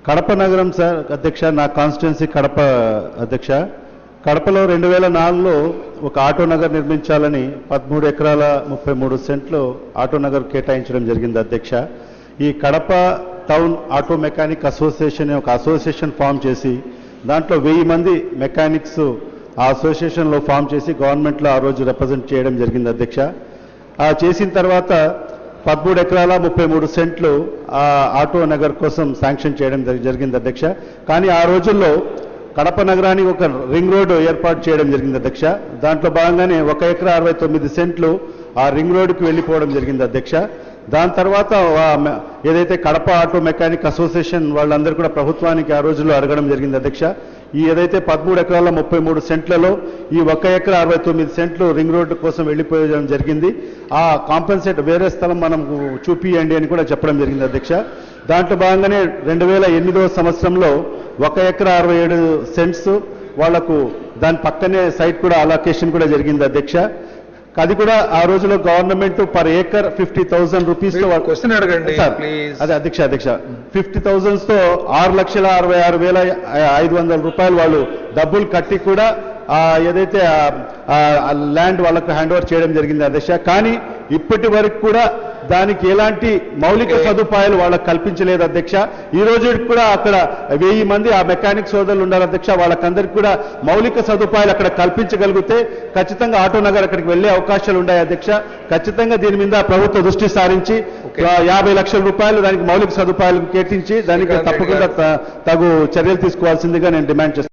కడప నగరం సార్ అధ్యక్ష, నా కాన్స్టిట్యున్సీ కడప అధ్యక్ష. కడపలో 2004లో ఒక ఆటో నగర్ నిర్మించాలని 13 ఎకరాల 33 సెంట్లు ఆటో నగర్ కేటాయించడం జరిగింది అధ్యక్ష. ఈ Kadapa town auto mechanic association ఒక అసోసియేషన్ ఫామ్ చేసి దాంట్లో 1000 మంది మెకానిక్స్ ఆ అసోసియేషన్లో ఫామ్ చేసి గవర్నమెంట్లో ఆ రోజు రిప్రజెంట్ చేయడం జరిగింది అధ్యక్ష. ఆ చేసిన తర్వాత 13 ఎకరాల 33 సెంట్లు ఆ ఆటో నగర్ కోసం శాంక్షన్ చేయడం జరిగింది అధ్యక్ష. కానీ ఆ రోజుల్లో కడప నగరానికి ఒక రింగ్ రోడ్డు ఏర్పాటు చేయడం జరిగింది అధ్యక్ష. దాంట్లో భాగంగానే 1 ఎకరా 69 సెంట్లు ఆ రింగ్ రోడ్డుకి వెళ్ళిపోవడం జరిగింది అధ్యక్ష. దాని తర్వాత ఏదైతే కడప ఆటో మెకానిక్ అసోసియేషన్ వాళ్ళందరూ కూడా ప్రభుత్వానికి ఆ రోజుల్లో అడగడం జరిగింది అధ్యక్ష. ఈ ఏదైతే 13 ఎకరాల 33 సెంట్లలో ఈ 1 ఎకరా 69 సెంట్లు రింగ్ రోడ్డు కోసం వెళ్ళిపోయడం జరిగింది. ఆ కాంపెన్సేట్ వేరే స్థలం మనం చూపియండి అని కూడా చెప్పడం జరిగింది అధ్యక్ష. దాంట్లో భాగంగానే 2008వ సంవత్సరంలో 1 ఎకరా 67 సెంట్స్ వాళ్లకు దాని పక్కనే సైట్ కూడా అలాకేషన్ కూడా జరిగింది అధ్యక్ష. అది కూడా ఆ రోజులో గవర్నమెంట్ పర్ ఏకర్ 50,000 రూపీస్ తో క్వశ్చన్ అడగండి అదే అధ్యక్ష 50,000 తో 6,66,500 రూపాయలు వాళ్ళు డబ్బులు కట్టి కూడా ఏదైతే ల్యాండ్ వాళ్ళకు హ్యాండ్ ఓవర్ చేయడం జరిగింది అధ్యక్ష. కానీ ఇప్పటి వరకు కూడా దానికి ఎలాంటి మౌలిక సదుపాయాలు వాళ్ళకు కల్పించలేదు అధ్యక్ష. ఈ రోజు కూడా అక్కడ 1000 మంది ఆ మెకానిక్ సోదరులు ఉన్నారు అధ్యక్ష. వాళ్ళకందరికీ కూడా మౌలిక సదుపాయాలు అక్కడ కల్పించగలిగితే ఖచ్చితంగా ఆటో నగర్ అక్కడికి వెళ్లే అవకాశాలు ఉన్నాయి అధ్యక్ష. ఖచ్చితంగా దీని మీద ప్రభుత్వ దృష్టి సారించి 50 లక్షల రూపాయలు దానికి మౌలిక సదుపాయాలు కేటాయించి దానికి తప్పకుండా తగు చర్యలు తీసుకోవాల్సిందిగా నేను డిమాండ్ చేస్తాను.